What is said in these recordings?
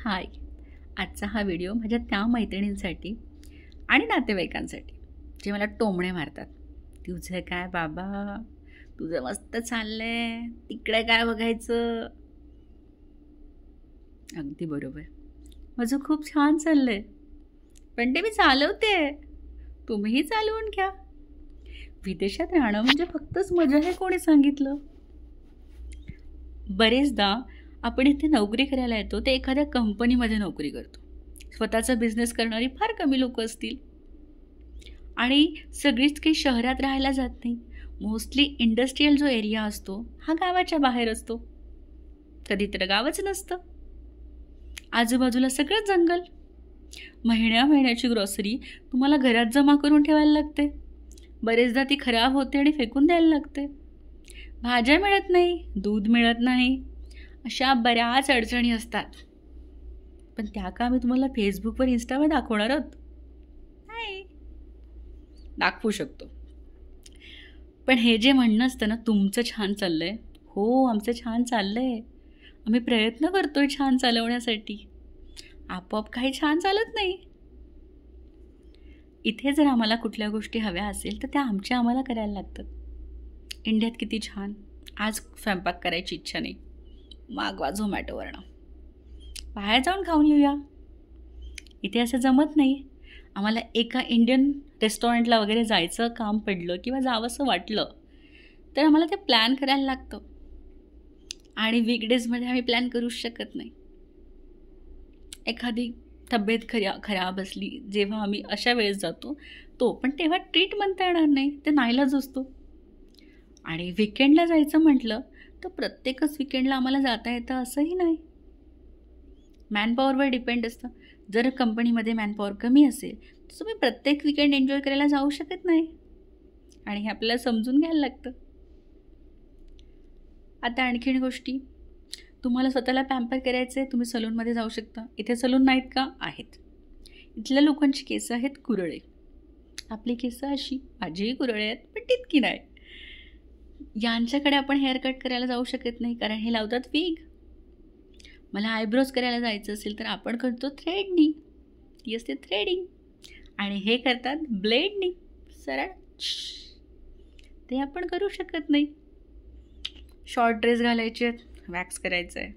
हाय. आजचा हा व्हिडिओ माझ्या त्या मैत्रिणींसाठी आणि नातेवाईकांसाठी जे मला टोमणे मारतात. तुझं काय बाबा, तुझं मस्त चाललंय, तिकडे काय बघायचं. अगदी बरोबर, माझं खूप छान चाललंय, पण ते मी चालवते, तुम्हीही चालवून घ्या. विदेशात राहणं म्हणजे फक्तच मजा हे कोणी सांगितलं. बरेचदा आपण इथे नोकरी करायला येतो ते एखाद्या कंपनीमध्ये नोकरी करतो. स्वतःचा बिझनेस करणारी फार कमी लोक असतील आणि सगळीच काही शहरात राहायला जात नाही. मोस्टली इंडस्ट्रीयल जो एरिया असतो हा गावाच्या बाहेर असतो, कधी तर गावच नसतं. आजूबाजूला सगळं जंगल. महिन्याची ग्रॉसरी तुम्हाला घरात जमा करून ठेवायला लागते. बरेचदा ती खराब होते आणि फेकून द्यायला लागते. भाज्या मिळत नाही, दूध मिळत नाही, अशा बऱ्याच अडचणी असतात. पण त्या का मी तुम्हाला फेसबुकवर इंस्टावर दाखवणार आहोत? नाही, दाखवू शकतो. पण हे जे म्हणणं असतं ना, तुमचं छान चाललंय, हो आमचं छान चाललंय, आम्ही प्रयत्न करतोय छान चालवण्यासाठी, आपोआप काही छान चालत नाही. इथे जर आम्हाला कुठल्या गोष्टी हव्या असेल तर त्या आम्हाला करायला लागतात. इंडियात किती छान, आज स्वयंपाक करायची इच्छा नाही, मागवा झोमॅटोवरनं, बाहेर जाऊन खाऊन येऊया. इथे असं जमत नाही. आम्हाला एका इंडियन रेस्टॉरंटला वगैरे जायचं काम पडलं किंवा जावंसं वाटलं तर आम्हाला ते प्लॅन करायला लागतं आणि वीकडेजमध्ये आम्ही प्लॅन करूच शकत नाही. एखादी तब्येत खराब असली जेव्हा आम्ही अशा वेळेस जातो तो पण तेव्हा ट्रीट म्हणता येणार नाही, ते नाईलाज असतो. आणि विकेंडला जायचं म्हटलं तर प्रत्येकच विकेंडला आम्हाला जाता येतं असंही नाही. मॅनपॉवरवर डिपेंड असतं. जर कंपनीमध्ये मॅनपॉवर कमी असेल तर तुम्ही प्रत्येक विकेंड एन्जॉय करायला जाऊ शकत नाही आणि हे आपल्याला समजून घ्यायला लागतं. आता आणखीन गोष्टी, तुम्हाला स्वतःला पॅम्पर करायचं आहे, तुम्ही सलूनमध्ये जाऊ शकता. इथे सलून नाहीत का? आहेत. इथल्या लोकांची केसं आहेत कुरळे, आपली केसं अशी, माझीही कुरळे आहेत पण तितकी नाही. यांच्याकडे आपण हेअर कट करायला जाऊ शकत नाही कारण हे लावतात विग. मला आयब्रोज करायला जायचं असेल तर आपण करतो थ्रेडनी, ती असते थ्रेडिंग, आणि हे करतात ब्लेडनी, सरळ. ते आपण करू शकत नाही. शॉर्ट ड्रेस घालायचे आहेत, वॅक्स करायचं आहे,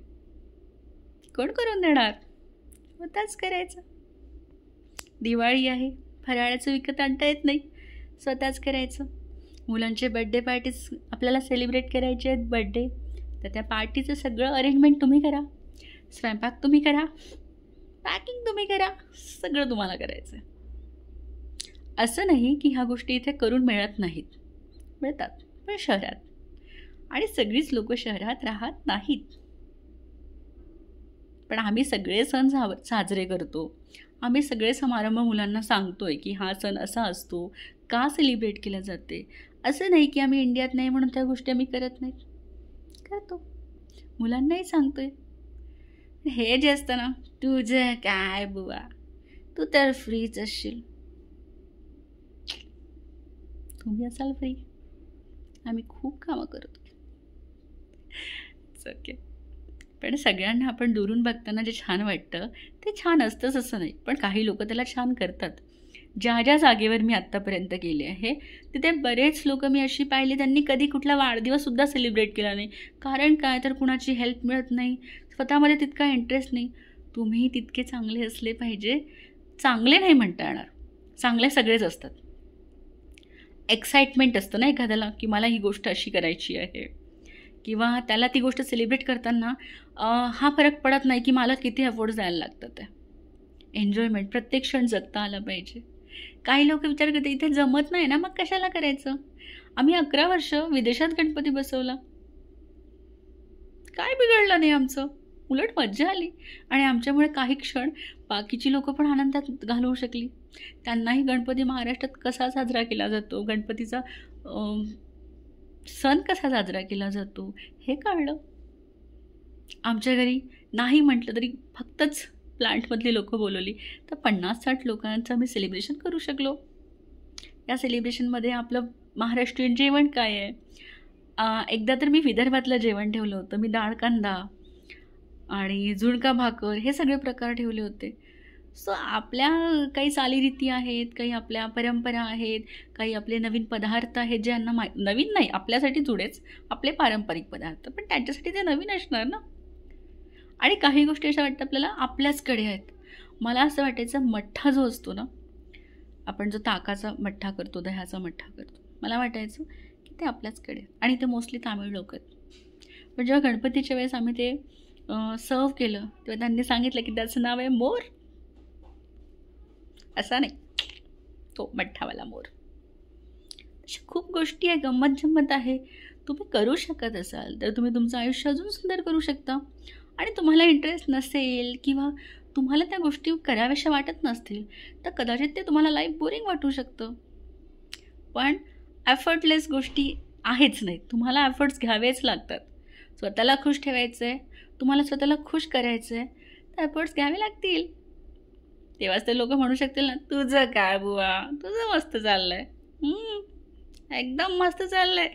कोण करून देणार? स्वतःच करायचं. दिवाळी आहे, फराळाचं विकत आणता येत नाही, स्वतःच करायचं. मुलांचे बड्डे पार्टीज आपल्याला सेलिब्रेट करायचे आहेत, बड्डे, तर त्या पार्टीचं सगळं अरेंजमेंट तुम्ही करा, स्वयंपाक तुम्ही करा, पॅकिंग तुम्ही करा, सगळं तुम्हाला करायचं आहे. असं नाही की ह्या गोष्टी इथे करून मिळत नाहीत, मिळतात, पण शहरात. आणि सगळीच लोक शहरात राहत नाहीत. पण आम्ही सगळे सण साजरे करतो, आम्ही सगळे समारंभ मुलांना सांगतोय की हा सण असा असतो, का सेलिब्रेट केला जाते. असं नाही की आम्ही इंडियात नाही म्हणून त्या गोष्टी आम्ही करत नाहीत, करतो, मुलांनाही सांगतोय. हे जे असतं ना, तुझं काय बुवा, तू तर फ्रीच असशील, तुम्ही असाल फ्री, आम्ही खूप कामं करतो. ओके. पण सगळ्यांना आपण दुरून बघताना जे छान वाटतं ते छान असतंच असं नाही, पण काही लोक त्याला छान करतात. ज्या ज्या जागेवर मी आत्तापर्यंत गेले आहे तिथे बरेच लोक मी अशी पाहिली त्यांनी कधी कुठला वाढदिवससुद्धा सेलिब्रेट केला नाही. कारण काय, तर कुणाची हेल्प मिळत नाही, स्वतःमध्ये तितका इंटरेस्ट नाही. तुम्ही तितके चांगले असले पाहिजे. चांगले नाही म्हणता येणार, चांगले सगळेच असतात. एक्साइटमेंट असतं ना एखाद्याला की मला ही गोष्ट अशी करायची आहे, किंवा त्याला ती गोष्ट सेलिब्रेट करताना हा फरक पडत नाही की मला किती एफर्ट्स द्यायला लागतात. ते एन्जॉयमेंट, प्रत्येक क्षण जगता आला पाहिजे. काही लोक विचार करते इथे जमत नाही ना, मग कशाला करायचं. आम्ही 11 वर्ष विदेशात गणपती बसवला, काय बिघडलं नाही आमचं, उलट मज्जा आली. आणि आमच्यामुळे काही क्षण बाकीची लोक पण आनंदात घालवू शकली. त्यांनाही गणपती महाराष्ट्रात कसा साजरा केला जातो, गणपतीचा सण कसा साजरा केला जातो हे कळलं. आमच्या घरी नाही म्हटलं तरी फक्तच प्लांटमधली लोकं बोलवली तर 50-60 लोकांचं आम्ही सेलिब्रेशन करू शकलो. या सेलिब्रेशनमध्ये आपलं महाराष्ट्रीयन जेवण काय आहे, एकदा तर मी विदर्भातलं जेवण ठेवलं होतं. मी डाळ कांदा, आणि झुणका भाकर हे सगळे प्रकार ठेवले होते. सो आपल्या काही चालीरीती आहेत, काही आपल्या परंपरा आहेत, काही आपले नवीन पदार्थ आहेत जे यांना नवीन नाही, आपल्यासाठी जुडेच आपले पारंपरिक पदार्थ, पण त्यांच्यासाठी ते नवीन असणार ना. आणि काही गोष्टी अशा वाटतं आपल्याला आपल्याचकडे आहेत. मला असं वाटायचं मठ्ठा जो असतो ना, आपण जो ताकाचा मठ्ठा करतो, दह्याचा मठ्ठा करतो, मला वाटायचं की ते आपल्याचकडे आणि ते मोस्टली तामिळ लोक आहेत. पण जेव्हा गणपतीच्या वेळेस आम्ही ते सर्व केलं तेव्हा त्यांनी सांगितलं की त्याचं नाव आहे मोर. असा नाही, तो मठ्ठावाला मोर. अशा खूप गोष्टी आहे, गंमत जम्मत आहे. तुम्ही करू शकत असाल तर तुम्ही तुमचं आयुष्य अजून सुंदर करू शकता. आणि तुम्हाला इंटरेस्ट नसेल किंवा तुम्हाला त्या गोष्टी कराव्याशा वाटत नसतील तर कदाचित ते तुम्हाला लाईफ बोरिंग वाटू शकतं. पण एफर्टलेस गोष्टी आहेच नाहीत, तुम्हाला एफर्ट्स घ्यावेच लागतात. स्वतःला खुश ठेवायचं आहे, तुम्हाला स्वतःला खुश करायचं आहे, तर एफर्ट्स घ्यावे लागतील. तेव्हाच ते लोक म्हणू शकतील ना, तुझं काय बुवा, तुझं मस्त चाललंय, एकदम मस्त चाललंय.